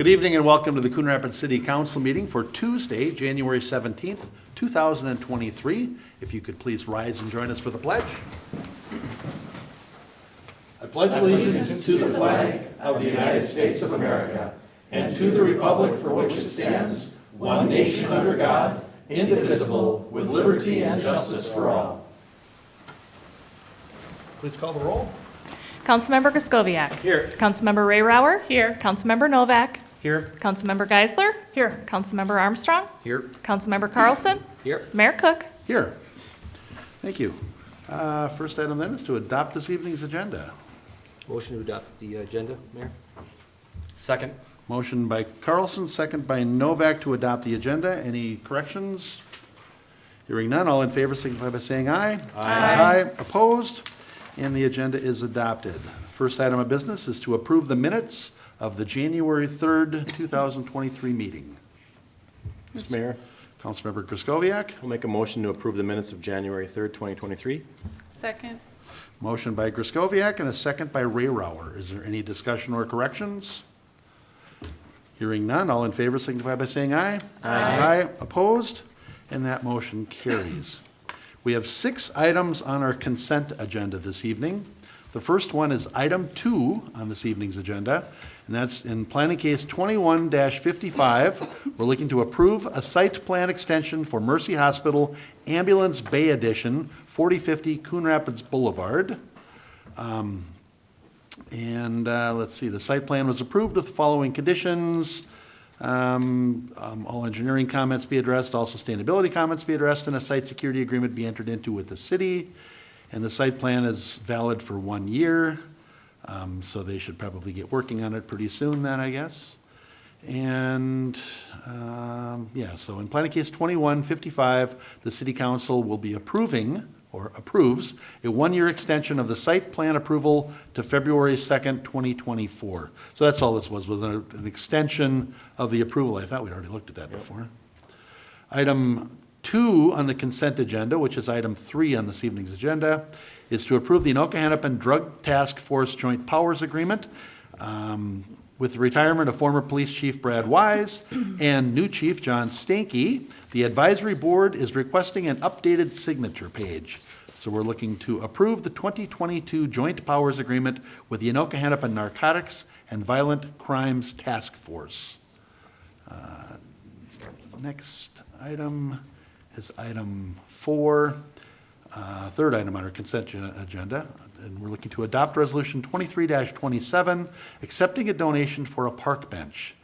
Good evening and welcome to the Coon Rapids City Council meeting for Tuesday, January 17th, 2023. If you could please rise and join us for the pledge. I pledge allegiance to the flag of the United States of America and to the republic for which it stands, one nation under God, indivisible, with liberty and justice for all. Please call the roll. Councilmember Griscoviac. Here. Councilmember Rayrauer. Here. Councilmember Novak. Here. Councilmember Geisler. Here. Councilmember Armstrong. Here. Councilmember Carlson. Here. Mayor Cook. Here. Thank you. First item then is to adopt this evening's agenda. Motion to adopt the agenda, Mayor? Second. Motion by Carlson, second by Novak to adopt the agenda. Any corrections? Hearing none, all in favor signify by saying aye. Aye. Opposed? And the agenda is adopted. First item of business is to approve the minutes of the January 3rd, 2023 meeting. Mr. Mayor, Councilmember Griscoviac. I'll make a motion to approve the minutes of January 3rd, 2023. Second. Motion by Griscoviac and a second by Rayrauer. Is there any discussion or corrections? Hearing none, all in favor signify by saying aye. Aye. Opposed? And that motion carries. We have 6 items on our consent agenda this evening. The first one is item 2 on this evening's agenda, and that's in planning case 21-55. We're looking to approve a site plan extension for Mercy Hospital Ambulance Bay Edition, 4050 Coon Rapids Boulevard. Let's see, the site plan was approved with the following conditions. All engineering comments be addressed, all sustainability comments be addressed, and a site security agreement be entered into with the city. And the site plan is valid for 1 year, so they should probably get working on it pretty soon then, I guess. And, so in planning case 2155, the city council will be approving or approves a 1-year extension of the site plan approval to February 2nd, 2024. So that's all this was an extension of the approval. I thought we'd already looked at that before. Item 2 on the consent agenda, which is item 3 on this evening's agenda, is to approve the Anoka-Hennepin Drug Task Force Joint Powers Agreement with the retirement of former police chief Brad Wise and new chief John Stanky. The advisory board is requesting an updated signature page. So we're looking to approve the 2022 Joint Powers Agreement with the Anoka-Hennepin Narcotics and Violent Crimes Task Force. Next item is item 4, third item on our consent agenda. And we're looking to adopt resolution 23-27, accepting a donation for a park bench.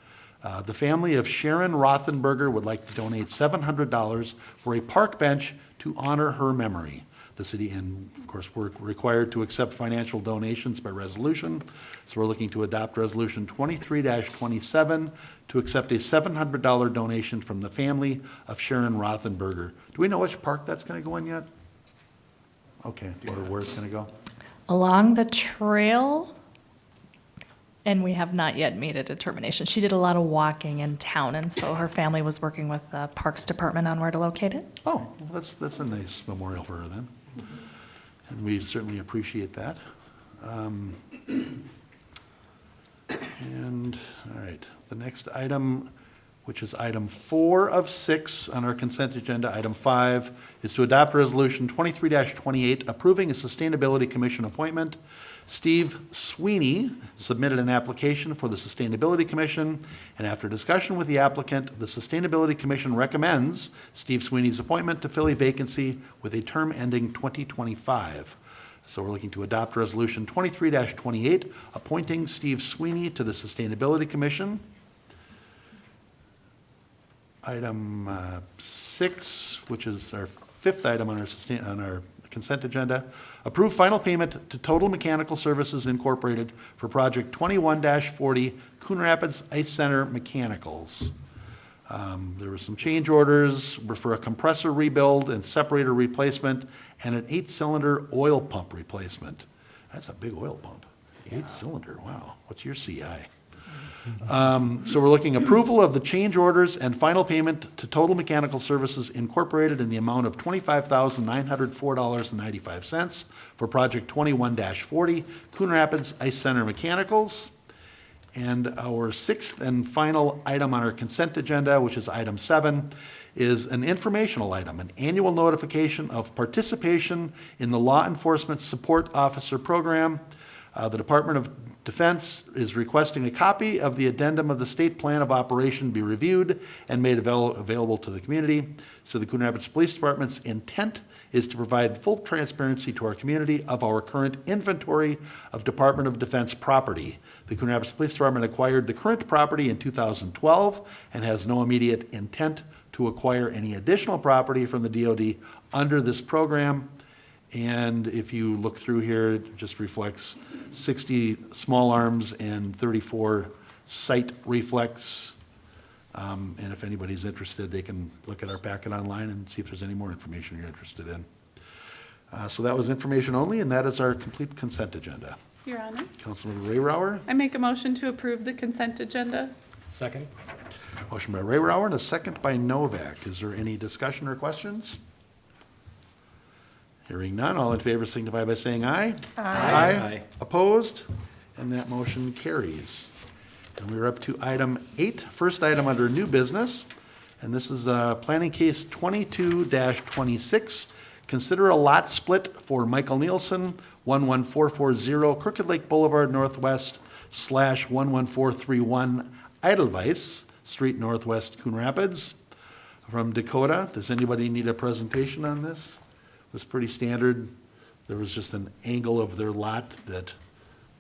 The family of Sharon Rothenberger would like to donate $700 for a park bench to honor her memory. The city, and of course, we're required to accept financial donations by resolution. So we're looking to adopt resolution 23-27 to accept a $700 donation from the family of Sharon Rothenberger. Do we know which park that's going to go in yet? Okay, or where it's going to go? Along the trail, and we have not yet made a determination. She did a lot of walking in town, and so her family was working with the Parks Department on where to locate it. Oh, well, that's a nice memorial for her then. And we certainly appreciate that. All right, the next item, which is item 4 of 6 on our consent agenda, item 5, is to adopt resolution 23-28, approving a Sustainability Commission appointment. Steve Sweeney submitted an application for the Sustainability Commission, and after discussion with the applicant, the Sustainability Commission recommends Steve Sweeney's appointment to fill a vacancy with a term ending 2025. So we're looking to adopt resolution 23-28, appointing Steve Sweeney to the Sustainability Commission. Item 6, which is our 5th item on our consent agenda, approve final payment to Total Mechanical Services Incorporated for project 21-40 Coon Rapids Ice Center Mechanicals. There were some change orders for a compressor rebuild and separator replacement and an 8-cylinder oil pump replacement. That's a big oil pump. 8-cylinder, wow. What's your CI? So we're looking approval of the change orders and final payment to Total Mechanical Services Incorporated in the amount of $25,904.95 for project 21-40 Coon Rapids Ice Center Mechanicals. And our sixth and final item on our consent agenda, which is item 7, is an informational item, an annual notification of participation in the Law Enforcement Support Officer Program. The Department of Defense is requesting a copy of the addendum of the state plan of operation be reviewed and made available to the community. So the Coon Rapids Police Department's intent is to provide full transparency to our community of our current inventory of Department of Defense property. The Coon Rapids Police Department acquired the current property in 2012 and has no immediate intent to acquire any additional property from the DoD under this program. And if you look through here, it just reflects 60 small arms and 34 sight reflex. And if anybody's interested, they can look at our packet online and see if there's any more information you're interested in. So that was information only, and that is our complete consent agenda. Your Honor, Councilmember Rayrauer, I make a motion to approve the consent agenda. Second. motion by Rayrauer and a second by Novak. Is there any discussion or questions? Hearing none, all in favor signify by saying aye. Aye. Opposed? And that motion carries. And we're up to item 8, first item under new business. And this is planning case 22-26. Consider a lot split for Michael Nielsen, 11440 Crooked Lake Boulevard Northwest / 11431 Eidelweiss Street Northwest, Coon Rapids. From Dakota, does anybody need a presentation on this? It was pretty standard. There was just an angle of their lot that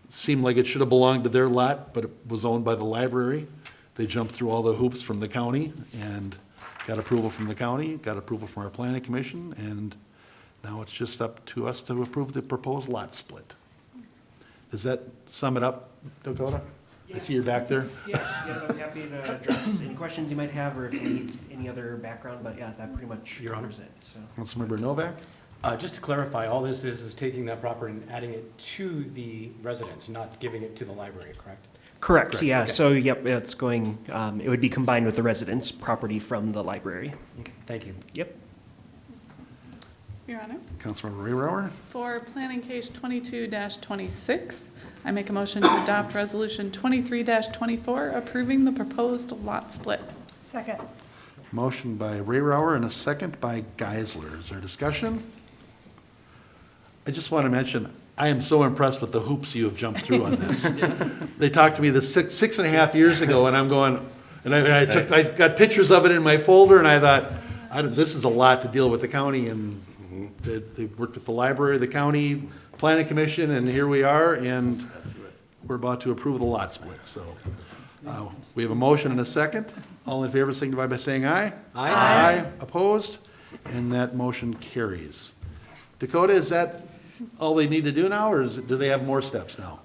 seemed like it should have belonged to their lot, but it was owned by the library. They jumped through all the hoops from the county and got approval from the county, got approval from our planning commission, and now it's just up to us to approve the proposed lot split. Does that sum it up, Dakota? I see you're back there. Yeah, I'm happy to address any questions you might have, or if you need any other background, but yeah, that pretty much Your Honor. covers it, so. Councilmember Novak? Just to clarify, all this is taking that property and adding it to the residence, not giving it to the library, correct? Correct, yeah, okay. so, yep, it's going, it would be combined with the residence property from the library. Okay, thank you. Yep. Your Honor, Councilmember Rayrauer? for planning case 22-26, I make a motion to adopt resolution 23-24 approving the proposed lot split. Second. Motion by Rayrauer and a second by Geisler. Is there discussion? I just want to mention, I am so impressed with the hoops you have jumped through on this. They talked to me this six and a half years ago, and I'm going, and I got pictures of it in my folder, and I thought, this is a lot to deal with the county, and they worked with the library, the county, planning commission, and here we are, and we're about to approve the lot split, so. We have a motion and a second. All in favor signify by saying aye. Aye. Opposed? And that motion carries. Dakota, is that all they need to do now, or do they have more steps now?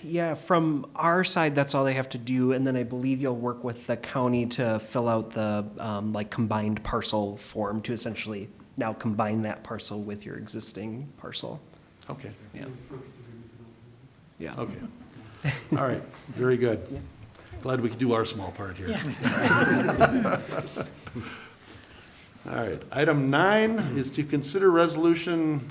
Yeah, from our side, that's all they have to do, and then I believe you'll work with the county to fill out the, like, combined parcel form to essentially now combine that parcel with your existing parcel. Okay, Yeah. Yeah. okay. All right, very good. Glad we could do our small part here. All right, item 9 is to consider resolution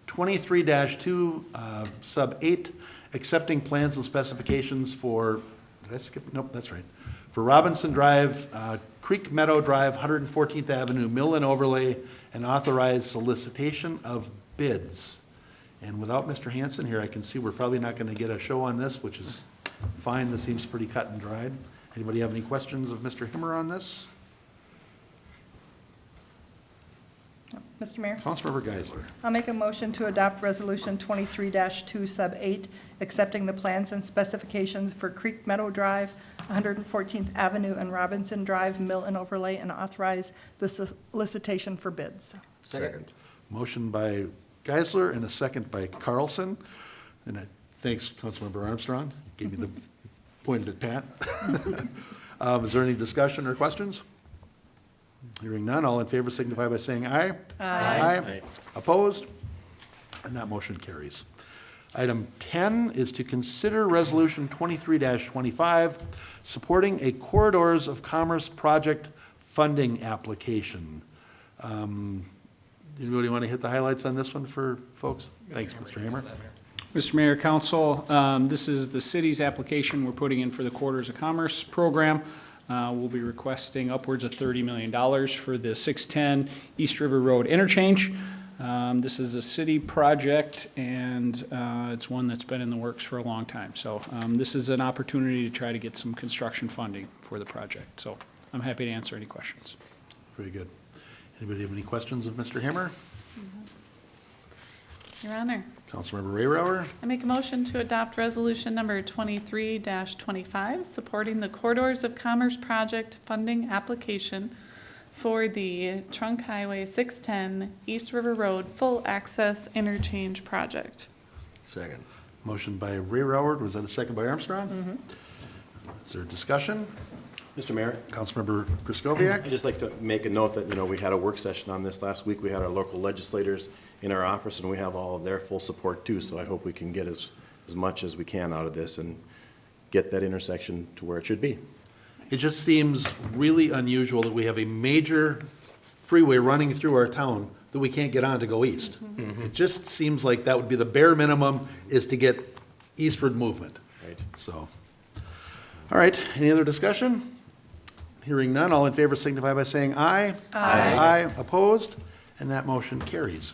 23-2, sub 8, accepting plans and specifications for, did I skip? Nope, that's right. For Robinson Drive, Creek Meadow Drive, 114th Avenue, mill and overlay, and authorized solicitation of bids. And without Mr. Hanson here, I can see we're probably not going to get a show on this, which is fine. This seems pretty cut and dried. Anybody have any questions of Mr. Himmer on this? Mr. Mayor, Councilmember Geisler. I'll make a motion to adopt Resolution 23-2 Sub 8, accepting the plans and specifications for Creek Meadow Drive, 114th Avenue and Robinson Drive, mill and overlay, and authorize the solicitation for bids. Second. Motion by Geisler and a second by Carlson. And thanks, Councilmember Armstrong. Gave me the pointed at Pat. Is there any discussion or questions? Hearing none, all in favor signify by saying aye. Aye. Opposed? And that motion carries. Item 10 is to consider Resolution 23-25, supporting a Corridors of Commerce project funding application. Anybody want to hit the highlights on this one for folks? Thanks, Mr. Hammer. Mr. Mayor, Council, this is the city's application we're putting in for the Corridors of Commerce program. We'll be requesting upwards of $30 million for the 610 East River Road interchange. This is a city project, and it's one that's been in the works for a long time. So this is an opportunity to try to get some construction funding for the project. So I'm happy to answer any questions. Very good. Anybody have any questions of Mr. Hammer? Your Honor, Councilmember Rayrauer? I make a motion to adopt resolution number 23-25, supporting the Corridors of Commerce project funding application for the Trunk Highway 610 East River Road Full Access Interchange Project. Second. Motion by Rayrauer. Was that a second by Armstrong? Is there a discussion? Mr. Mayor, Councilmember Griscoviac? I'd just like to make a note that, we had a work session on this last week. We had our local legislators in our office, and we have all of their full support too. So I hope we can get as much as we can out of this and get that intersection to where it should be. It just seems really unusual that we have a major freeway running through our town that we can't get on to go east. It just seems like that would be the bare minimum, is to get eastward movement. Right. So, all right, any other discussion? Hearing none, all in favor signify by saying aye. Aye. Opposed? And that motion carries.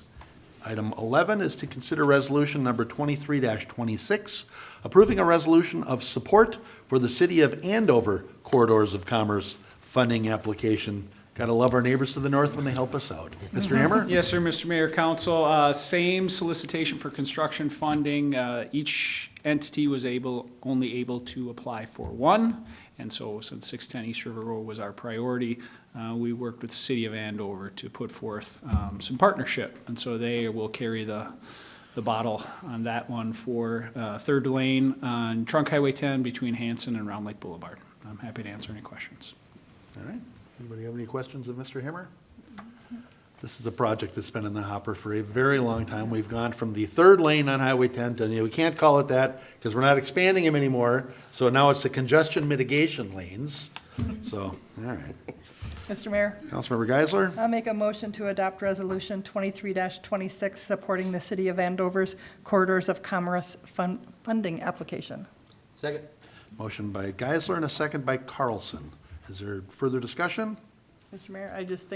Item 11 is to consider resolution number 23-26, approving a resolution of support for the City of Andover Corridors of Commerce funding application. Gotta love our neighbors to the north when they help us out. Mr. Hammer? Yes, sir, Mr. Mayor, Council, same solicitation for construction funding. Each entity was only able to apply for one. And so since 610 East River Road was our priority, we worked with the City of Andover to put forth some partnership. And so they will carry the bottle on that one for third lane on Trunk Highway 10 between Hanson and Round Lake Boulevard. I'm happy to answer any questions. All right. Anybody have any questions of Mr. Hammer? This is a project that's been in the hopper for a very long time. We've gone from the third lane on Highway 10 to, we can't call it that because we're not expanding them anymore. So now it's the congestion mitigation lanes. So, all right. Mr. Mayor, Councilmember Geisler? I'll make a motion to adopt resolution 23-26, supporting the City of Andover's Corridors of Commerce funding application. Second. Motion by Geisler and a second by Carlson. Is there further discussion? Mr. Mayor, I just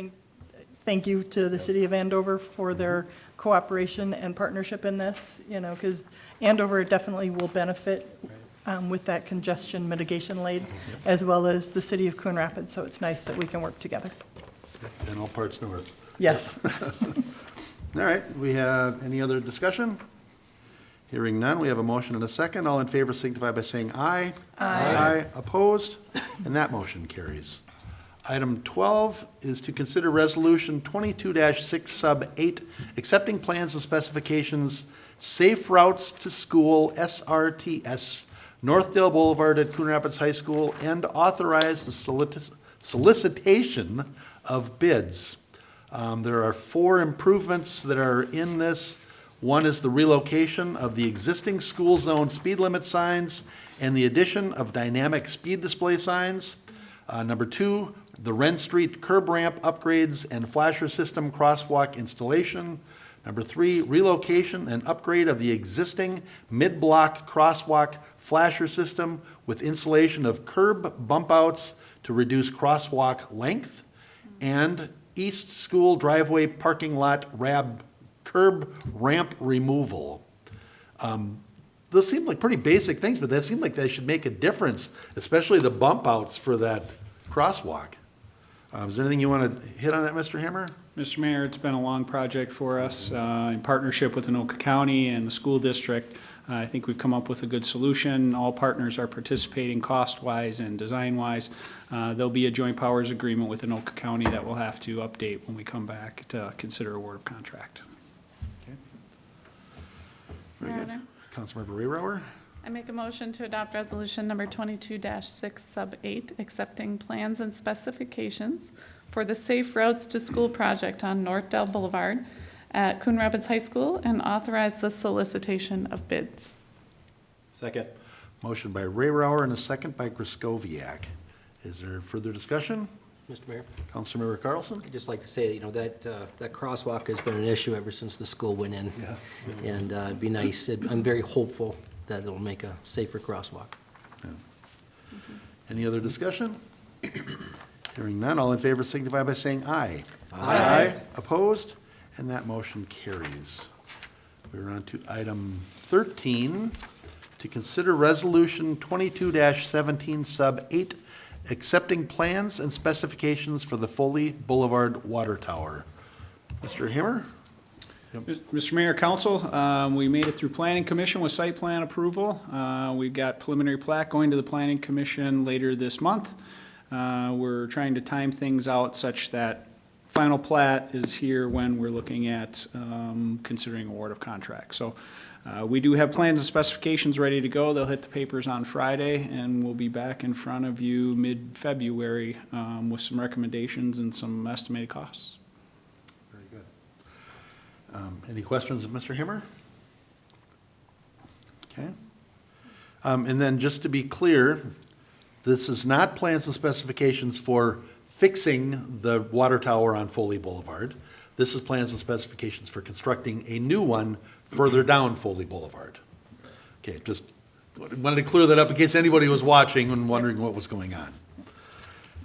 thank you to the City of Andover for their cooperation and partnership in this, because Andover definitely will benefit with that congestion mitigation lane, as well as the City of Coon Rapids, so it's nice that we can work together. And all parts north. Yes. All right, we have any other discussion? Hearing none, we have a motion and a second. All in favor signify by saying aye. Aye. Opposed? And that motion carries. Item 12 is to consider resolution 22-6 sub 8, accepting plans and specifications, safe routes to school, SRTS, Northdale Boulevard at Coon Rapids High School, and authorize the solicitation of bids. There are 4 improvements that are in this. One is the relocation of the existing school zone speed limit signs and the addition of dynamic speed display signs. Number 2, the Wren Street curb ramp upgrades and flasher system crosswalk installation. Number 3, relocation and upgrade of the existing mid-block crosswalk flasher system with installation of curb bump outs to reduce crosswalk length. And East School driveway parking lot curb ramp removal. Those seem like pretty basic things, but that seemed like they should make a difference, especially the bump outs for that crosswalk. Is there anything you want to hit on that, Mr. Hammer? Mr. Mayor, it's been a long project for us in partnership with Anoka County and the school district. I think we've come up with a good solution. All partners are participating cost-wise and design-wise. There'll be a joint powers agreement with Anoka County that we'll have to update when we come back to consider award of contract. Very Your good. Honor. Councilmember Rayrauer? I make a motion to adopt resolution number 22-6 sub 8, accepting plans and specifications for the Safe Routes to School project on Northdale Boulevard at Coon Rapids High School and authorize the solicitation of bids. Second. Motion by Rayrauer and a second by Griscoviac. Is there further discussion? Mr. Mayor, Councilmember Carlson? I'd just like to say, that crosswalk has been an issue ever since the school went in. Yeah. And it'd be nice, I'm very hopeful that it'll make a safer crosswalk. Any other discussion? Hearing none, all in favor signify by saying aye. Aye. Opposed? And that motion carries. We're on to item 13, to consider resolution 22-17 sub 8, accepting plans and specifications for the Foley Boulevard Water Tower. Mr. Himmer? Mr. Mayor, Council, we made it through Planning Commission with site plan approval. We've got preliminary plat going to the Planning Commission later this month. We're trying to time things out such that final plat is here when we're looking at considering award of contract. So we do have plans and specifications ready to go. They'll hit the papers on Friday, and we'll be back in front of you mid-February with some recommendations and some estimated costs. Very good. Any questions of Mr. Himmer? Okay. And then just to be clear, this is not plans and specifications for fixing the water tower on Foley Boulevard. This is plans and specifications for constructing a new one further down Foley Boulevard. Okay, just wanted to clear that up in case anybody was watching and wondering what was going on.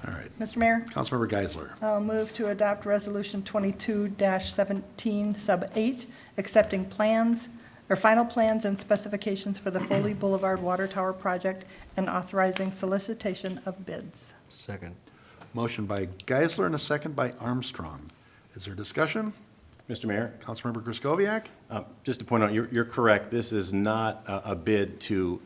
All right. Mr. Mayor, Councilmember Geisler. I'll move to adopt Resolution 22-17 sub 8, accepting plans or final plans and specifications for the Foley Boulevard Water Tower project and authorizing solicitation of bids. Second. Motion by Geisler and a second by Armstrong. Is there discussion? Mr. Mayor, Councilmember Griscoviac? just to point out, you're correct. This is not a bid to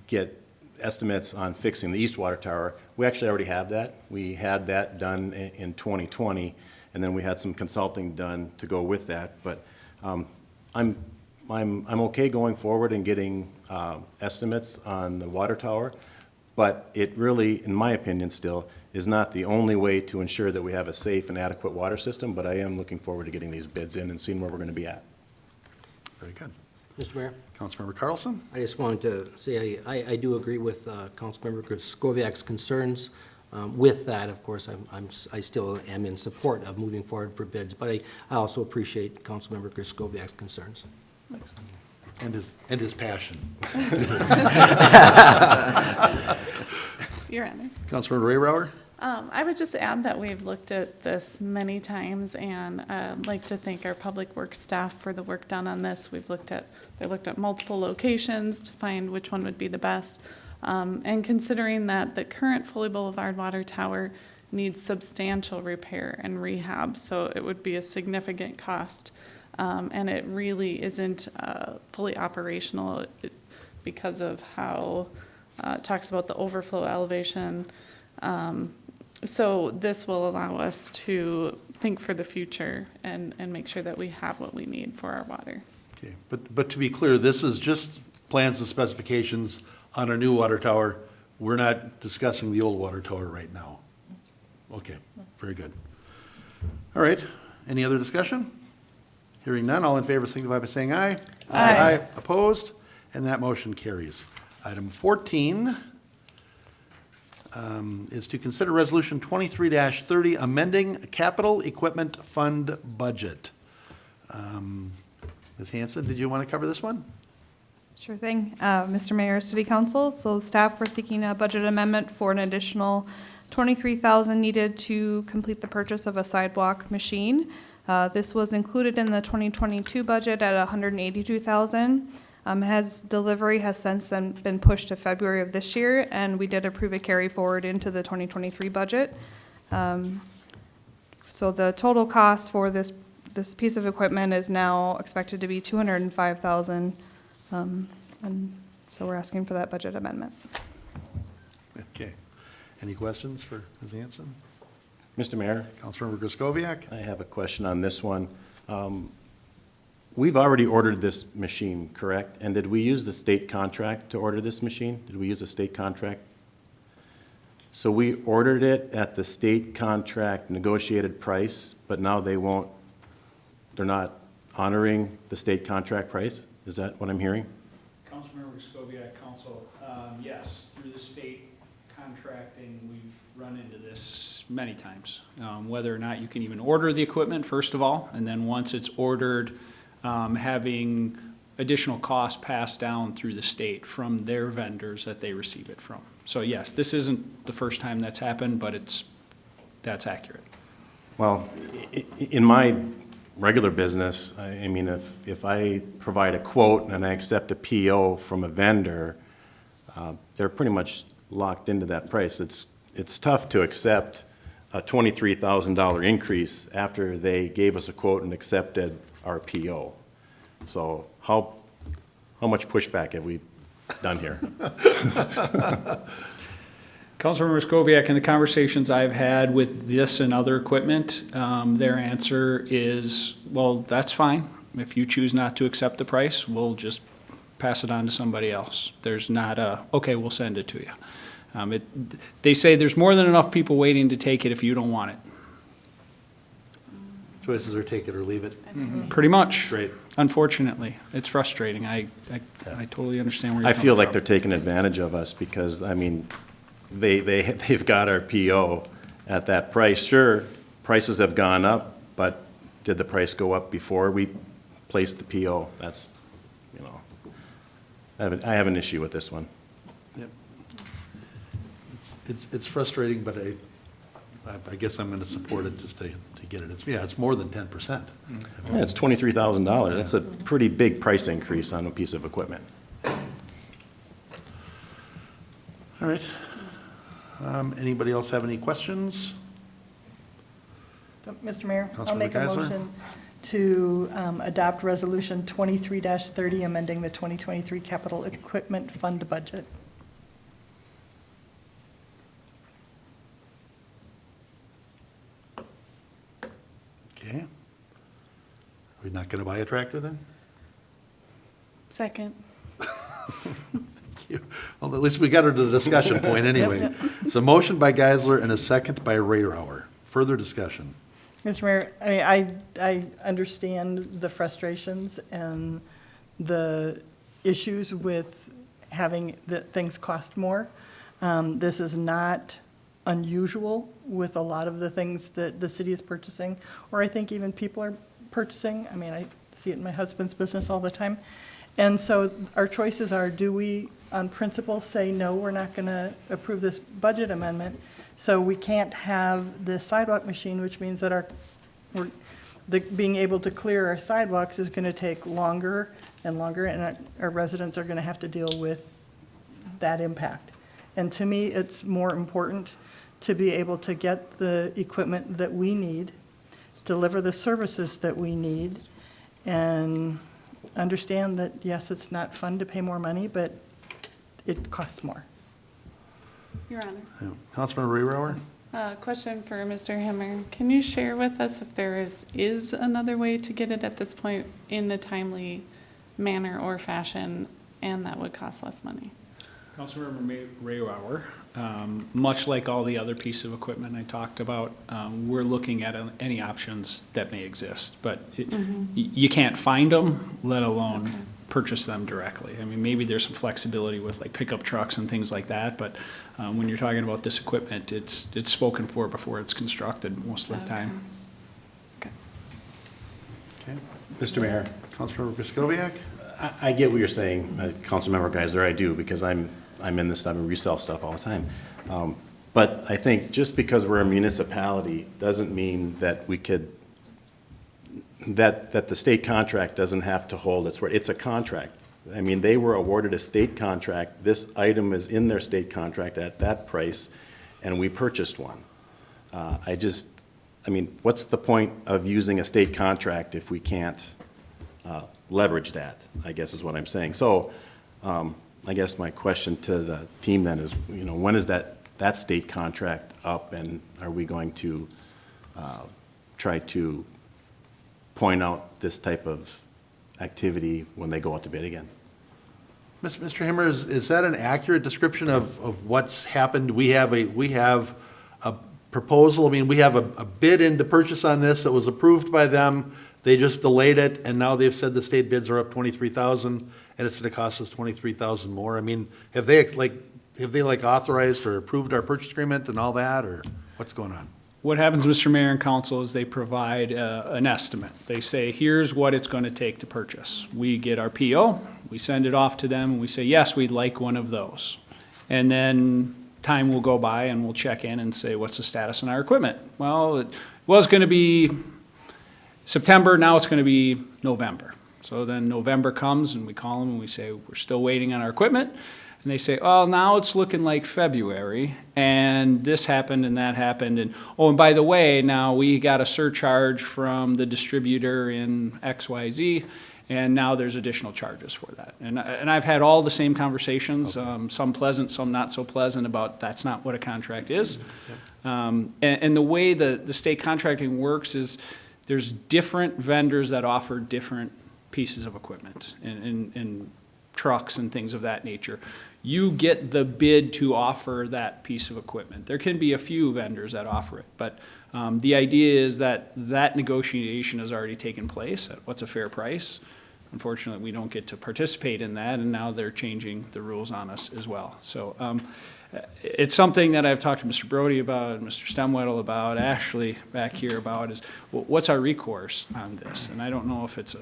get estimates on fixing the east water tower. We actually already have that. We had that done in 2020, and then we had some consulting done to go with that. But I'm okay going forward and getting estimates on the water tower, but it really, in my opinion still, is not the only way to ensure that we have a safe and adequate water system, but I am looking forward to getting these bids in and seeing where we're going to be at. Very good. Mr. Mayor, Councilmember Carlson? I just wanted to say I do agree with Councilmember Griscoviac's concerns. With that, of course, I still am in support of moving forward for bids, but I also appreciate Councilmember Griscoviac's concerns. And his passion. Your Honor. Councilmember Raybrower? I would just add that we've looked at this many times, and I'd like to thank our public works staff for the work done on this. They looked at multiple locations to find which one would be the best. And considering that the current Foley Boulevard water tower needs substantial repair and rehab, so it would be a significant cost. And it really isn't fully operational because of how it talks about the overflow elevation. So this will allow us to think for the future and make sure that we have what we need for our water. Okay, but to be clear, this is just plans and specifications on our new water tower. We're not discussing the old water tower right now. Okay, very good. All right, any other discussion? Hearing none, all in favor signify by saying aye. Aye. Opposed? And that motion carries. Item 14 is to consider Resolution 23-30, amending capital equipment fund budget. Ms. Hanson, did you want to cover this one? Sure thing. Mr. Mayor, City Council, so staff were seeking a budget amendment for an additional $23,000 needed to complete the purchase of a sidewalk machine. This was included in the 2022 budget at $182,000. Delivery has since then been pushed to February of this year, and we did approve a carry forward into the 2023 budget. So the total cost for this piece of equipment is now expected to be $205,000, and so we're asking for that budget amendment. Okay. Any questions for Ms. Hanson? Mr. Mayor, Councilmember Griscoviac? I have a question on this one. We've already ordered this machine, correct? And did we use the state contract to order this machine? Did we use a state contract? So we ordered it at the state contract negotiated price, but now they're not honoring the state contract price? Is that what I'm hearing? Councilmember Griscoviac, Council, yes, through the state contracting, run into this many times, whether or not you can even order the equipment, first of all, and then once it's ordered, having additional costs passed down through the state from their vendors that they receive it from. So yes, this isn't the first time that's happened, but that's accurate. Well, in my regular business, I mean, if I provide a quote and I accept a PO from a vendor, they're pretty much locked into that price. It's tough to accept a $23,000 increase after they gave us a quote and accepted our PO. So how much pushback have we done here? Councilmember Skoviak, in the conversations I've had with this and other equipment, their answer is, well, that's fine. If you choose not to accept the price, we'll just pass it on to somebody else. There's not a, okay, we'll send it to you. They say there's more than enough people waiting to take it if you don't want it. Choices are take it or leave it. Pretty much. Great. Unfortunately, it's frustrating. I totally understand where you're I coming feel like from. they're taking advantage of us because, I mean, they've got our PO at that price. Sure, prices have gone up, but did the price go up before we placed the PO? That's, you know, I have an issue with this one. Yep. It's frustrating, but I guess I'm going to support it just to get it. It's more than 10%. Yeah, it's $23,000. That's a pretty big price increase on a piece of equipment. All right. Anybody else have any questions? So, Mr. Mayor, I'll Councilmember make a Geisler? motion to adopt Resolution 23-30, amending the 2023 Capital Equipment Fund budget. Okay. We're not going to buy a tractor then? Second. Thank you. Well, at least we got her to the discussion point anyway. So motion by Geisler and a second by Rayrauer. Further discussion. Mr. Mayor, I mean, I understand the frustrations and the issues with having that things cost more. This is not unusual with a lot of the things that the city is purchasing, or I think even people are purchasing. I mean, I see it in my husband's business all the time. And so our choices are, do we, on principle, say, no, we're not going to approve this budget amendment, so we can't have the sidewalk machine, which means that being able to clear our sidewalks is going to take longer and longer, and our residents are going to have to deal with that impact. And to me, it's more important to be able to get the equipment that we need, deliver the services that we need, and understand that, yes, it's not fun to pay more money, but it costs more. Your Honor. Yeah. Councilmember Rayrauer? Question for Mr. Hemmer. Can you share with us if there is another way to get it at this point in a timely manner or fashion, and that would cost less money? Councilmember Rayrauer, much like all the other pieces of equipment I talked about, we're looking at any options that may exist, but you can't find them, let alone purchase them directly. I mean, maybe there's some flexibility with like pickup trucks and things like that, but when you're talking about this equipment, it's spoken for before it's constructed most of the time. Okay. Okay. Mr. Mayor, Councilmember Kraskowiak? I get what you're saying, Councilmember Geisler, I do, because I'm in this stuff and resell stuff all the time. But I think just because we're a municipality doesn't mean that we could, that the state contract doesn't have to hold its word. It's a contract. I mean, they were awarded a state contract. This item is in their state contract at that price, and we purchased one. I mean, what's the point of using a state contract if we can't leverage that, I guess is what I'm saying. So I guess my question to the team then is, you know, when is that state contract up, and are we going to try to point out this type of activity when they go out to bid again? Mr. Hemmer, is that an accurate description of what's happened? We have a proposal, I mean, we have a bid in to purchase on this that was approved by them. They just delayed it, and now they've said the state bids are up $23,000, and it's gonna cost us $23,000 more. I mean, have they, like, have they like authorized or approved our purchase agreement and all that, or what's going on? What happens, Mr. Mayor and Council, is they provide an estimate. They say, here's what it's going to take to purchase. We get our PO, we send it off to them, and we say, yes, we'd like one of those. And then time will go by and we'll check in and say, what's the status on our equipment? Well, it was going to be September, now it's going to be November. So then November comes and we call them and we say, we're still waiting on our equipment. And they say, oh, now it's looking like February, and this happened and that happened, and oh, and by the way, now we got a surcharge from the distributor in XYZ, and now there's additional charges for that. And I've had all the same conversations, some pleasant, some not so pleasant, about that's not what a contract is. And the way the state contracting works is there's different vendors that offer different pieces of equipment and trucks and things of that nature. You get the bid to offer that piece of equipment. There can be a few vendors that offer it, but the idea is that that negotiation has already taken place at what's a fair price. Unfortunately, we don't get to participate in that, and now they're changing the rules on us as well. So it's something that I've talked to Mr. Brody about, Mr. Stemwedel about, Ashley back here about, is what's our recourse on this? And I don't know if it's a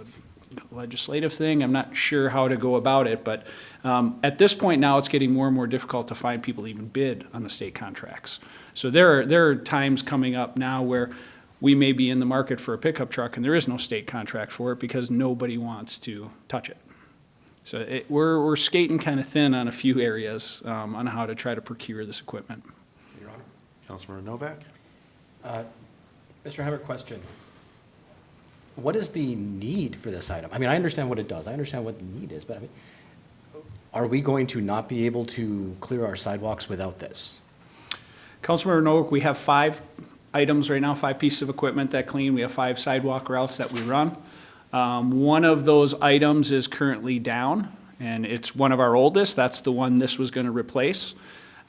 legislative thing. I'm not sure how to go about it, but at this point now it's getting more and more difficult to find people to even bid on the state contracts. So there are times coming up now where we may be in the market for a pickup truck and there is no state contract for it because nobody wants to touch it. So we're skating kind of thin on a few areas on how to try to procure this equipment. Your Honor. Councilmember Novak? Mr. Hammer, question. What is the need for this item? I mean, I understand what it does. I understand what the need is, but I mean, are we going to not be able to clear our sidewalks without this? Councilmember Noak, we have 5 items right now, 5 pieces of equipment that clean. We have 5 sidewalk routes that we run. One of those items is currently down, and it's one of our oldest. That's the one this was going to replace.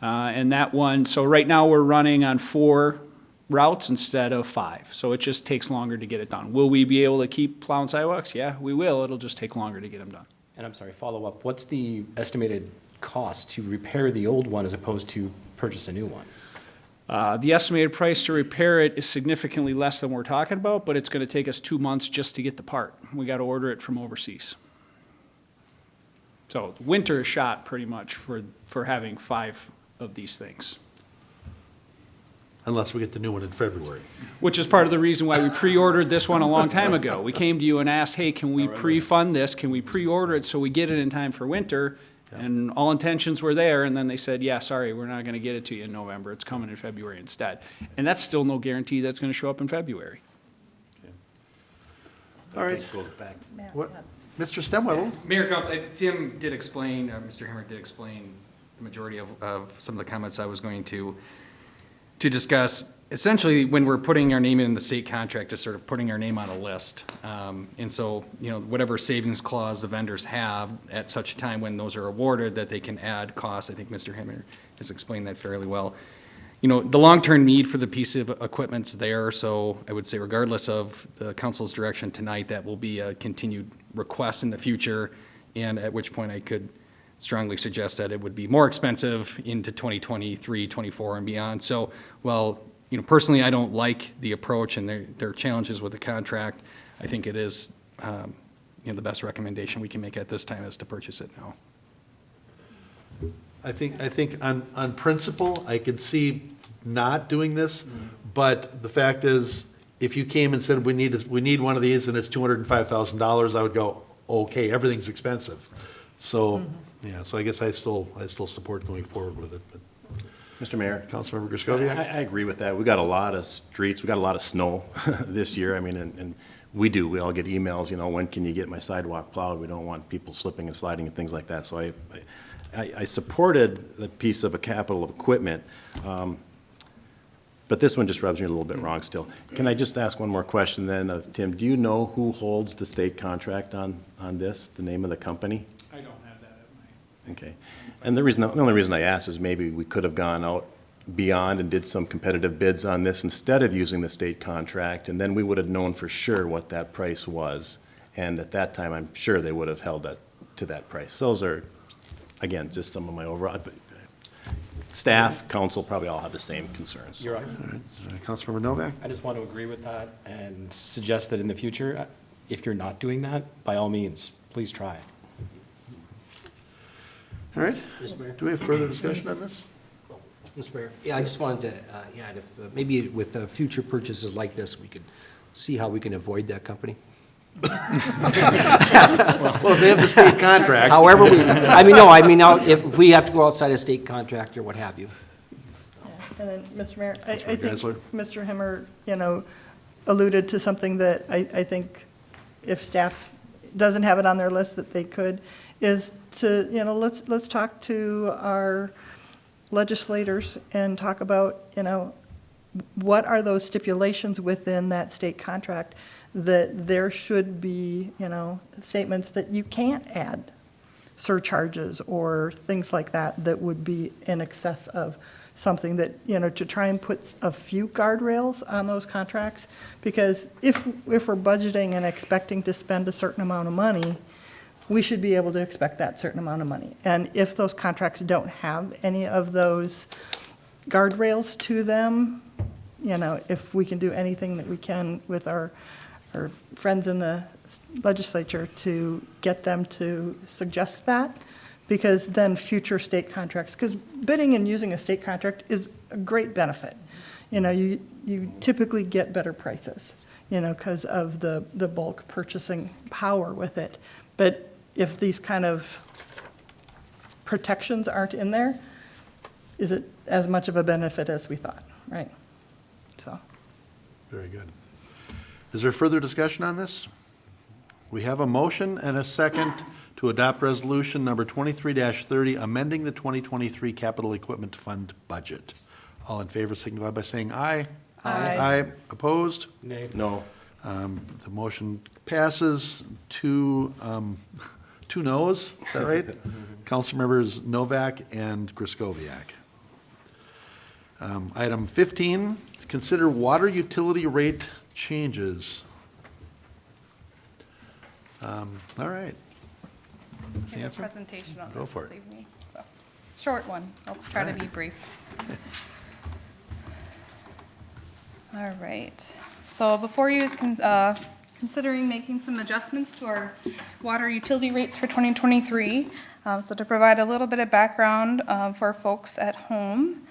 And that one, so right now we're running on 4 routes instead of 5. So it just takes longer to get it done. Will we be able to keep plowing sidewalks? Yeah, we will. It'll just take longer to get them done. And I'm sorry, follow up. What's the estimated cost to repair the old one as opposed to purchase a new one? The estimated price to repair it is significantly less than we're talking about, but it's going to take us 2 months just to get the part. We got to order it from overseas. So winter is shot pretty much for having 5 of these things. Unless we get the new one in February. Which is part of the reason why we pre-ordered this one a long time ago. We came to you and asked, hey, can we pre-fund this? Can we pre-order it so we get it in time for winter? And all intentions were there, and then they said, yeah, sorry, we're not going to get it to you in November. It's coming in February instead. And that's still no guarantee that's going to show up in February. All right. Goes back. What, Mr. Stemwedel? Mayor, Council, Tim did explain, Mr. Hammer did explain the majority of some of the comments I was going to discuss. Essentially, when we're putting our name in the state contract, is sort of putting our name on a list. And so, you know, whatever savings clause the vendors have at such a time when those are awarded, that they can add costs. I think Mr. Hammer has explained that fairly well. You know, the long-term need for the piece of equipment's there, so I would say regardless of the council's direction tonight, that will be a continued request in the future, and at which point I could strongly suggest that it would be more expensive into 2023, 24, and beyond. So, well, you know, personally, I don't like the approach, and there are challenges with the contract. I think it is, you know, the best recommendation we can make at this time is to purchase it now. I think on principle, I could see not doing this, but the fact is, if you came and said, we need one of these and it's $205,000, I would go, okay, everything's expensive. So, yeah, so I guess I still support going forward with it. But Mr. Mayor. Councilmember Griscoviac? I agree with that. We got a lot of streets, we got a lot of snow this year. I mean, and we all get emails, you know, when can you get my sidewalk plowed? We don't want people slipping and sliding and things like that. So I supported the piece of a capital of equipment, but this one just rubs me a little bit wrong still. Can I just ask one more question then of Tim? Do you know who holds the state contract on this, the name of the company? I don't have that at my... Okay. And the only reason I ask is maybe we could have gone out beyond and did some competitive bids on this instead of using the state contract, and then we would have known for sure what that price was. And at that time, I'm sure they would have held that to that price. Those are, again, just some of my overall. staff, council probably all have the same concerns. Your Honor, Councilmember Novak? I just want to agree with that and suggest that in the future, if you're not doing that, by all means, please try. All right. Mr. Mayor? Do we have further discussion on this? Mr. Mayor? Yeah, I just wanted to add, if maybe with future purchases like this, we could see how we can avoid that company. Well, if they have the state contract. However, now, if we have to go outside a state contract or what have you. And then, Mr. Mayor, I think Geisler. Mr. Hemmer, alluded to something that I think if staff doesn't have it on their list that they could, is to, let's talk to our legislators and talk about, what are those stipulations within that state contract that there should be, statements that you can't add surcharges or things like that that would be in excess of something that, to try and put a few guardrails on those contracts. Because if we're budgeting and expecting to spend a certain amount of money, we should be able to expect that certain amount of money. And if those contracts don't have any of those guardrails to them, if we can do anything that we can with our friends in the legislature to get them to suggest that, because then future state contracts, because bidding and using a state contract is a great benefit. You typically get better prices, because of the bulk purchasing power with it. But if these kind of protections aren't in there, is it as much of a benefit as we thought, right? So. Very good. Is there further discussion on this? We have a motion and a second to adopt resolution number 23-30, amending the 2023 capital equipment fund budget. All in favor signify by saying aye. Aye. Aye. Opposed? Nay. No. The motion passes two noes, is that right? Council members Novak and Griscoviac. Item 15, consider water utility rate changes. All right. Ms. Give a Hanson? presentation on Go this for this it. evening. So, short one. I'll try to be brief. All right. So before you is considering making some adjustments to our water utility rates for 2023. So to provide a little bit of background for folks at home,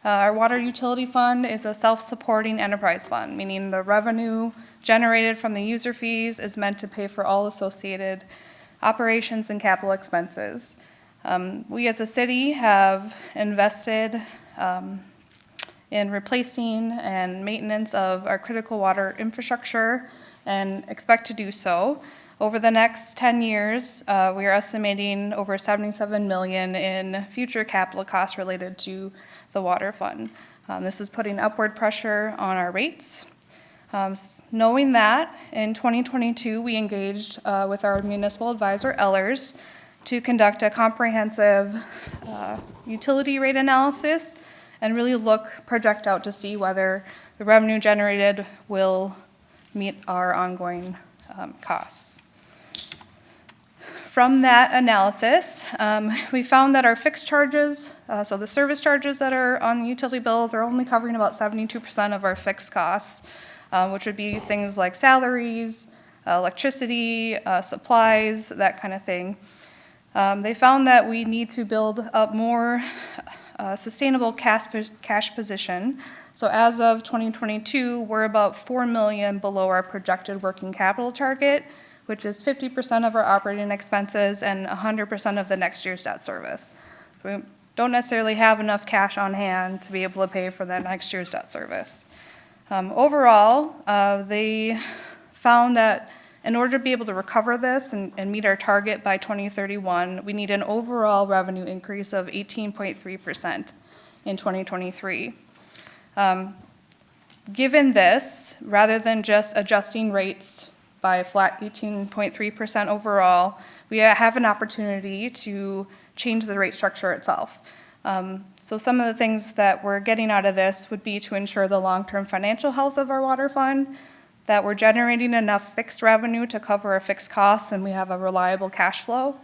our water utility fund is a self-supporting enterprise fund, meaning the revenue generated from the user fees is meant to pay for all associated operations and capital expenses. We as a city have invested in replacing and maintenance of our critical water infrastructure and expect to do so. Over the next 10 years, we are estimating over $77 million in future capital costs related to the water fund. This is putting upward pressure on our rates. Knowing that, in 2022, we engaged with our municipal advisor, Ellers, to conduct a comprehensive utility rate analysis and really project out to see whether the revenue generated will meet our ongoing costs. From that analysis, we found that our fixed charges, so the service charges that are on the utility bills, are only covering about 72% of our fixed costs, which would be things like salaries, electricity, supplies, that kind of thing. They found that we need to build up more sustainable cash position. So as of 2022, we're about $4 million below our projected working capital target, which is 50% of our operating expenses and 100% of the next year's debt service. So we don't necessarily have enough cash on hand to be able to pay for that next year's debt service. Overall, they found that in order to be able to recover this and meet our target by 2031, we need an overall revenue increase of 18.3% in 2023. Given this, rather than just adjusting rates by a flat 18.3% overall, we have an opportunity to change the rate structure itself. So some of the things that we're getting out of this would be to ensure the long-term financial health of our water fund, that we're generating enough fixed revenue to cover our fixed costs and we have a reliable cash flow,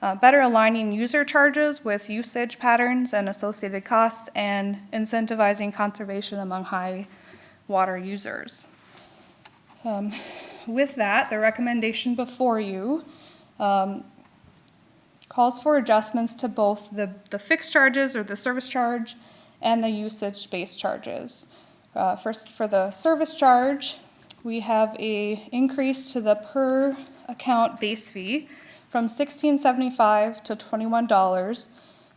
better aligning user charges with usage patterns and associated costs, and incentivizing conservation among high water users. With that, the recommendation before you calls for adjustments to both the fixed charges or the service charge and the usage-based charges. First, for the service charge, we have a increase to the per account base fee from $16.75 to $21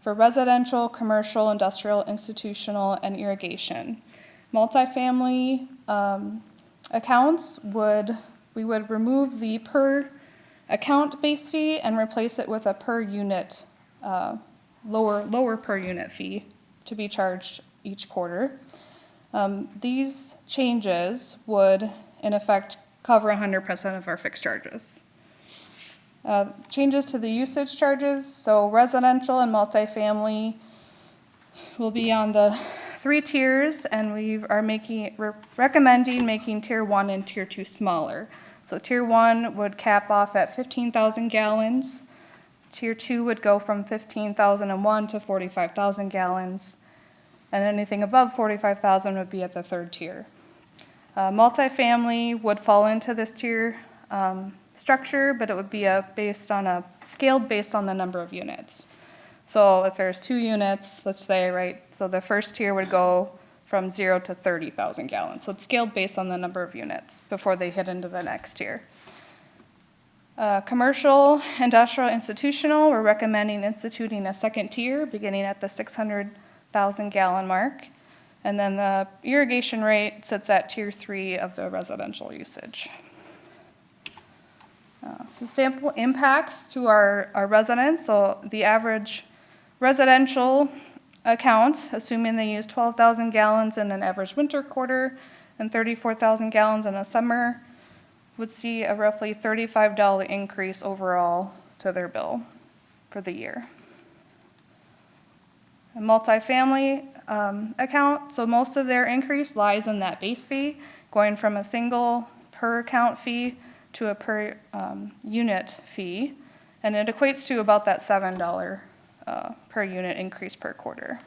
for residential, commercial, industrial, institutional, and irrigation. Multifamily accounts we would remove the per account base fee and replace it with a per unit, lower per unit fee to be charged each quarter. These changes would, in effect, cover 100% of our fixed charges. Changes to the usage charges, so residential and multifamily will be on the 3 tiers, and we're recommending making tier 1 and tier 2 smaller. So tier 1 would cap off at 15,000 gallons. Tier 2 would go from 15,001 to 45,000 gallons. And anything above 45,000 would be at the 3rd tier. Multifamily would fall into this tier structure, but it would be scaled based on the number of units. So if there's 2 units, let's say, right, so the first tier would go from 0 to 30,000 gallons. So it's scaled based on the number of units before they hit into the next tier. Commercial, industrial, institutional, we're recommending instituting a 2nd tier beginning at the 600,000 gallon mark. And then the irrigation rate sits at tier 3 of the residential usage. So sample impacts to our residents. So the average residential account, assuming they use 12,000 gallons in an average winter quarter and 34,000 gallons in a summer, would see a roughly $35 increase overall to their bill for the year. A multifamily account, so most of their increase lies in that base fee, going from a single per account fee to a per unit fee, and it equates to about that $7 per unit increase per quarter.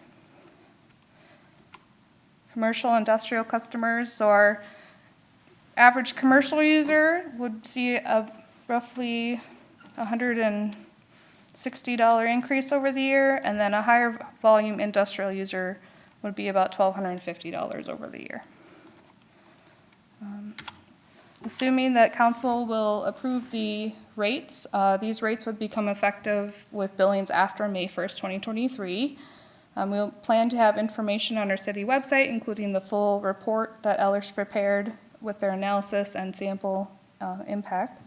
Commercial industrial customers, so our average commercial user would see a roughly $160 increase over the year, and then a higher volume industrial user would be about $1,250 over the year. Assuming that council will approve the rates, these rates would become effective with billings after May 1st, 2023. We'll plan to have information on our city website, including the full report that Ellers prepared with their analysis and sample impact.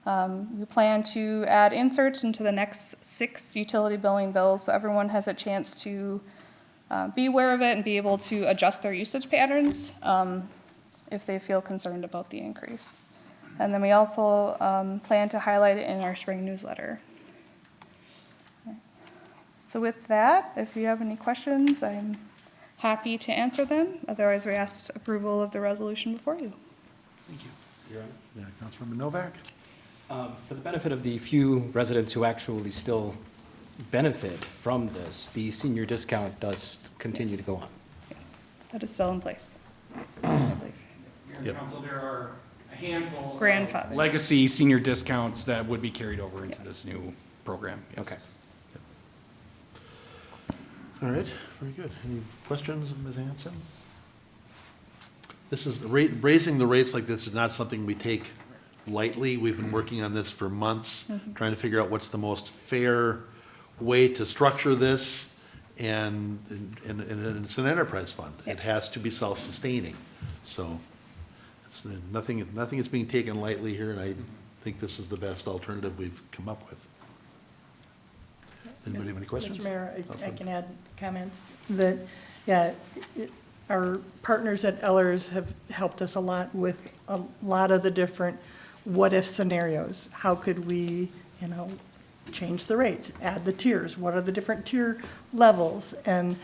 We plan to add inserts into the next 6 utility billing bills, so everyone has a chance to be aware of it and be able to adjust their usage patterns if they feel concerned about the increase. And then we also plan to highlight it in our spring newsletter. So with that, if you have any questions, I'm happy to answer them. Otherwise, we ask approval of the resolution before you. Thank you. Yeah, Councilmember Novak? For the benefit of the few residents who actually still benefit from this, the senior discount does continue to go on. Yes, that is still in place. Yep. Council, there are a handful Grandfather. of legacy senior discounts that would be carried over into Yes. this new program. Yes. Okay. All right, very good. Any questions of Ms. Hanson? This is, raising the rates like this is not something we take lightly. We've been working on this for months, trying to figure out what's the most fair way to structure this, and it's an enterprise fund. It Yes. has to be self-sustaining, so it's, nothing is being taken lightly here, and I think this is the best alternative we've come up with. Anybody have any questions? Mr. Mayor, I can add comments that, our partners at Ellers have helped us a lot with a lot of the different what-if scenarios. How could we, change the rates, add the tiers? What are the different tier levels? And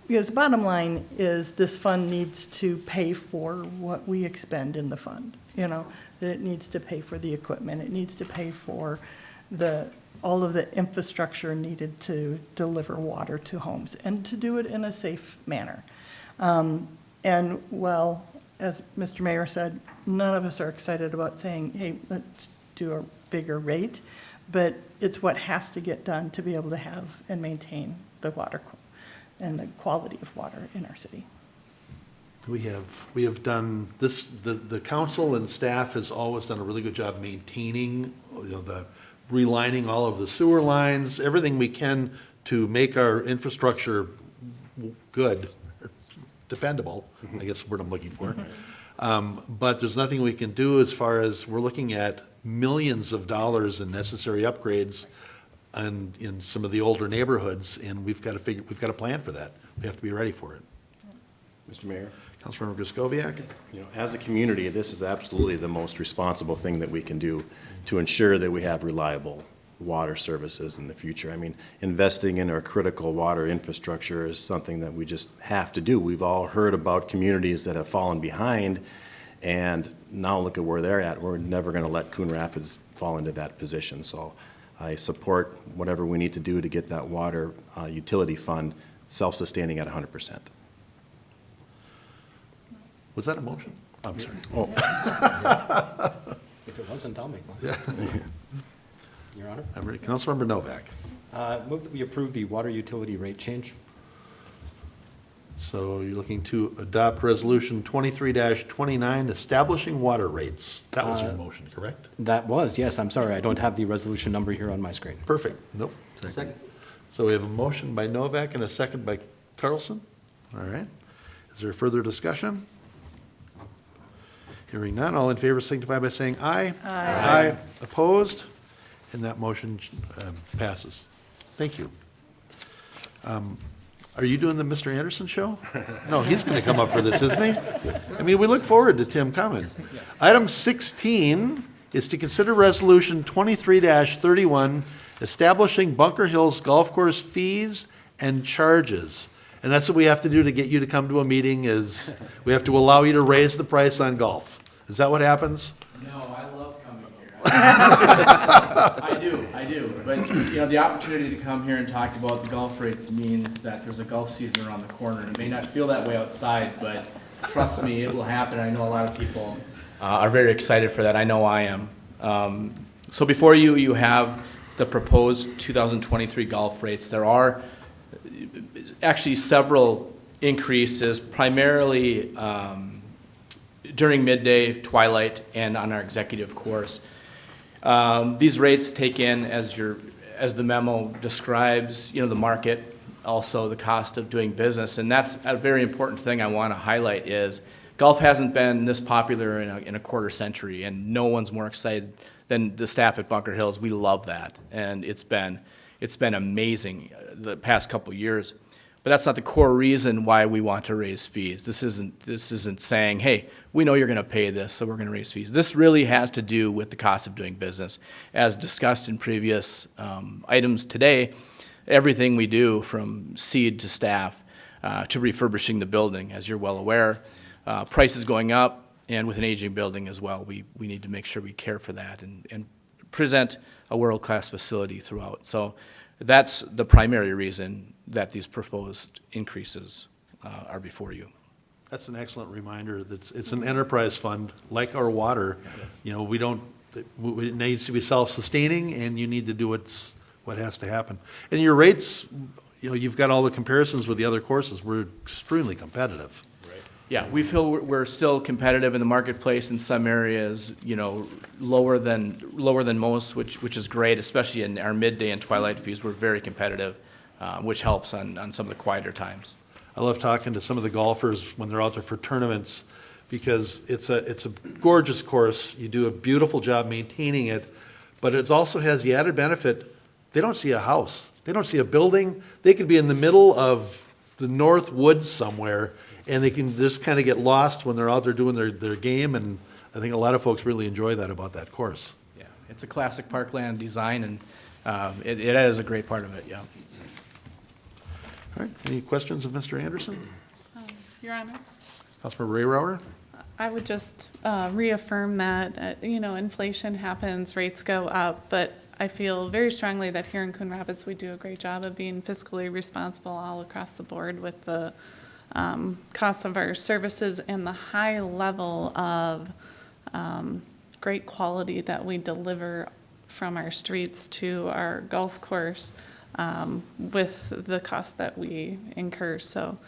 because the bottom line is this fund needs to pay for what we expend in the fund, that it needs to pay for the equipment, it needs to pay for all of the infrastructure needed to deliver water to homes and to do it in a safe manner. And well, as Mr. Mayor said, none of us are excited about saying, hey, let's do a bigger rate, but it's what has to get done to be able to have and maintain the water and the quality of water in our city. We have done this, the council and staff has always done a really good job maintaining, the relining all of the sewer lines, everything we can to make our infrastructure good, dependable, I guess is the word I'm looking for. But there's nothing we can do as far as we're looking at millions of dollars in necessary upgrades and in some of the older neighborhoods, and we've got to plan for that. We have to be ready for it. Mr. Mayor? Councilmember Griscoviac? As a community, this is absolutely the most responsible thing that we can do to ensure that we have reliable water services in the future. I mean, investing in our critical water infrastructure is something that we just have to do. We've all heard about communities that have fallen behind, and now look at where they're at. We're never going to let Coon Rapids fall into that position. So I support whatever we need to do to get that water utility fund self-sustaining at 100%. Was that a motion? I'm sorry. Oh. If it wasn't, I'll make one. Your Honor? I'm ready. Councilmember Novak. Move that we approve the water utility rate change. So you're looking to adopt Resolution 23-29, establishing water rates. That was your motion, correct? That was, yes, I'm sorry, I don't have the resolution number here on my screen. Perfect. Nope. Second. So we have a motion by Novak and a second by Carlson. All right. Is there further discussion? Hearing none, all in favor signify by saying aye. Aye. Opposed? And that motion passes. Thank you. Are you doing the Mr. Anderson show? No, he's going to come up for this, isn't he? I mean, we look forward to Tim coming. Item 16 is to consider Resolution 23-31, establishing Bunker Hills Golf Course fees and charges. And that's what we have to do to get you to come to a meeting, is we have to allow you to raise the price on golf. Is that what happens? No, I love coming here. I do. But, the opportunity to come here and talk about the golf rates means that there's a golf season around the corner. It may not feel that way outside, but trust me, it will happen. I know a lot of people are very excited for that. I know I am. So before you have the proposed 2023 golf rates. There are actually several increases, primarily during midday, twilight, and on our executive course. These rates take in, as the memo describes, the market, also the cost of doing business, and that's a very important thing I want to highlight is golf hasn't been this popular in a quarter century, and no one's more excited than the staff at Bunker Hills. We love that, and it's been amazing the past couple years. But that's not the core reason why we want to raise fees. This isn't saying, hey, we know you're going to pay this, so we're going to raise fees. This really has to do with the cost of doing business. As discussed in previous items today, everything we do from seed to staff to refurbishing the building, as you're well aware, prices going up, and with an aging building as well, we need to make sure we care for that and present a world-class facility throughout. So that's the primary reason that these proposed increases are before you. That's an excellent reminder. It's an enterprise fund, like our water. It needs to be self-sustaining, and you need to do what has to happen. And your rates, you've got all the comparisons with the other courses. We're extremely competitive. Yeah, we feel we're still competitive in the marketplace in some areas, lower than most, which is great, especially in our midday and twilight fees. We're very competitive, which helps on some of the quieter times. I love talking to some of the golfers when they're out there for tournaments, because it's a gorgeous course. You do a beautiful job maintaining it, but it also has the added benefit, they don't see a house. They don't see a building. They could be in the middle of the North Woods somewhere, and they can just kind of get lost when they're out there doing their game, and I think a lot of folks really enjoy that about that course. Yeah, it's a classic parkland design, and it is a great part of it, yeah. All right, any questions of Mr. Anderson? Your Honor, Councilmember Rayrauer? I would just reaffirm that, inflation happens, rates go up, but I feel very strongly that here in Coon Rapids, we do a great job of being fiscally responsible all across the board with the cost of our services and the high level of great quality that we deliver from our streets to our golf course with the cost that we incur. So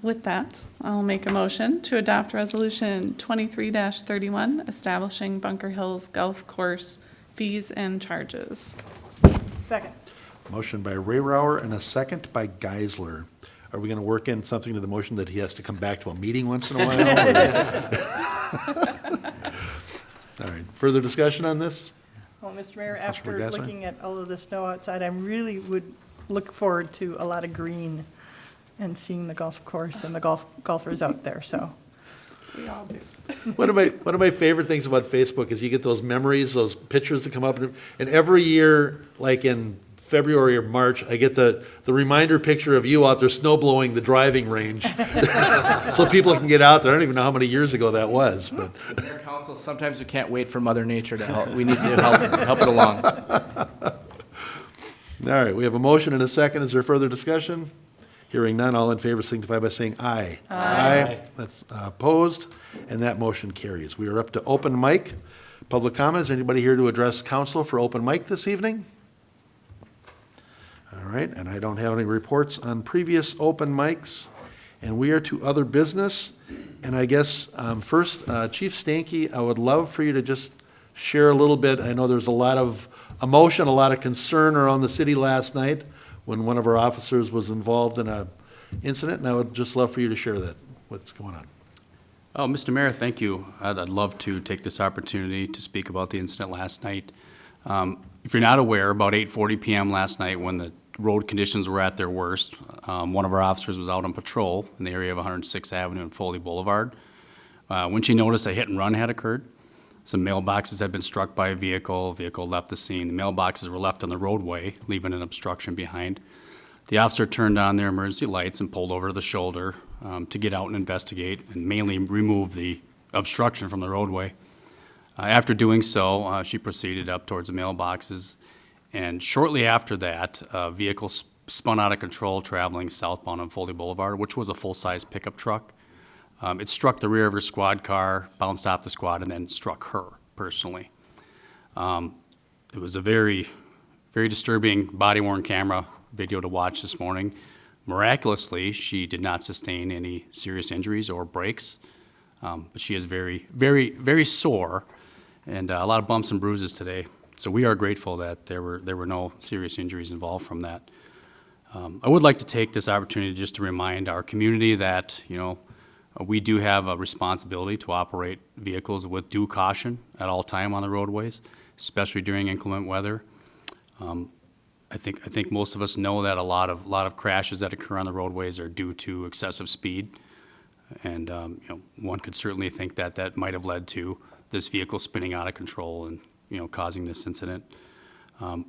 with that, I'll make a motion to adopt Resolution 23-31, establishing Bunker Hills Golf Course fees and charges. Second. Motion by Rayrauer and a second by Geisler. Are we going to work in something to the motion that he has to come back to a meeting once in a while? All right, further discussion on this? Well, Mr. Mayor, after Gassler? looking at all of the snow outside, I really would look forward to a lot of green and seeing the golf course and the golfers out there, so. We all do. One of my favorite things about Facebook is you get those memories, those pictures that come up, and every year, like in February or March, I get the reminder picture of you out there snow blowing the driving range, so people can get out there. I don't even know how many years ago that was, but. Mayor Council, sometimes we can't wait for Mother Nature to help. We need to help it along. All right, we have a motion and a second. Is there further discussion? Hearing none, all in favor signify by saying aye. Aye. That's opposed, and that motion carries. We are up to open mic. Public comment. Is there anybody here to address council for open mic this evening? All right, and I don't have any reports on previous open mics. And we are to other business. And I guess first, Chief Stanky, I would love for you to just share a little bit. I know there's a lot of emotion, a lot of concern around the city last night when one of our officers was involved in an incident, and I would just love for you to share that, what's going on. Oh, Mr. Mayor, thank you. I'd love to take this opportunity to speak about the incident last night. If you're not aware, about 8:40 p.m. last night, when the road conditions were at their worst, one of our officers was out on patrol in the area of 106th Avenue and Foley Boulevard. When she noticed a hit and run had occurred, some mailboxes had been struck by a vehicle left the scene. The mailboxes were left on the roadway, leaving an obstruction behind. The officer turned on their emergency lights and pulled over to the shoulder to get out and investigate and mainly remove the obstruction from the roadway. After doing so, she proceeded up towards the mailboxes, and shortly after that, a vehicle spun out of control traveling southbound on Foley Boulevard, which was a full-size pickup truck. It struck the rear of her squad car, bounced off the squad, and then struck her personally. It was a very, very disturbing body-worn camera video to watch this morning. Miraculously, she did not sustain any serious injuries or breaks, but she is very, very, very sore, and a lot of bumps and bruises today. So we are grateful that there were no serious injuries involved from that. I would like to take this opportunity just to remind our community that, we do have a responsibility to operate vehicles with due caution at all time on the roadways, especially during inclement weather. I think most of us know that a lot of crashes that occur on the roadways are due to excessive speed, and one could certainly think that might have led to this vehicle spinning out of control and causing this incident.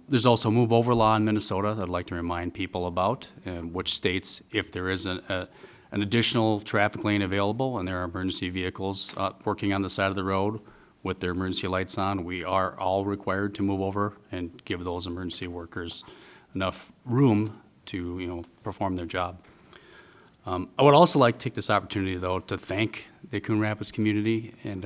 There's also a move over law in Minnesota that I'd like to remind people about, which states if there is an additional traffic lane available and there are emergency vehicles working on the side of the road with their emergency lights on, we are all required to move over and give those emergency workers enough room to perform their job. I would also like to take this opportunity, though, to thank the Coon Rapids community and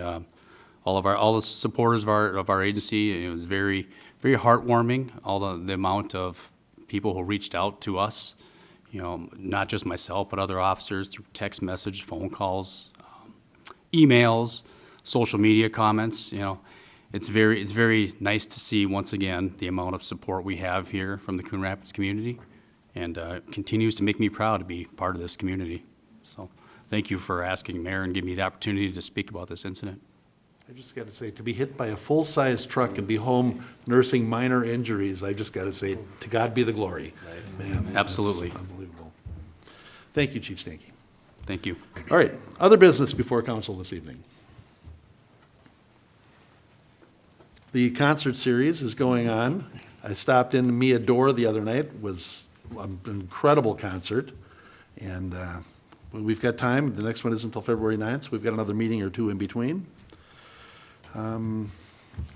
all the supporters of our agency. It was very, very heartwarming, all the amount of people who reached out to us, not just myself, but other officers through text message, phone calls, emails, social media comments. It's very nice to see once again the amount of support we have here from the Coon Rapids community, and continues to make me proud to be part of this community. So thank you for asking, Mayor, and giving me the opportunity to speak about this incident. I just got to say, to be hit by a full-size truck and be home nursing minor injuries, I just got to say, to God be the glory. Right. Man, absolutely. Unbelievable. Thank you, Chief Stanky. Thank you. All right, other business before council this evening. The concert series is going on. I stopped in Meadow the other night. It was an incredible concert, and we've got time. The next one isn't until February 9th, so we've got another meeting or two in between.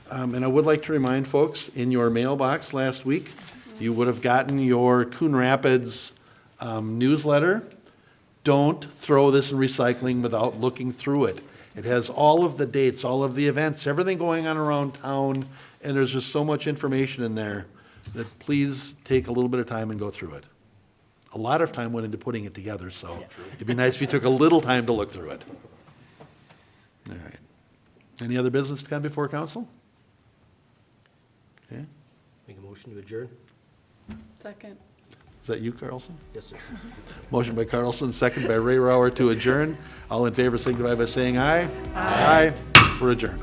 And I would like to remind folks, in your mailbox last week, you would have gotten your Coon Rapids newsletter. Don't throw this in recycling without looking through it. It has all of the dates, all of the events, everything going on around town, and there's just so much information in there that please take a little bit of time and go through it. A lot of time went into putting it together, so it'd be nice if you took a little time to look through it. All right. Any other business to come before council? Okay. Make a motion to adjourn? Second. Is that you, Carlson? Yes, sir. Motion by Carlson, second by Ray Rower to adjourn. All in favor signify by saying aye. Aye. We're adjourned.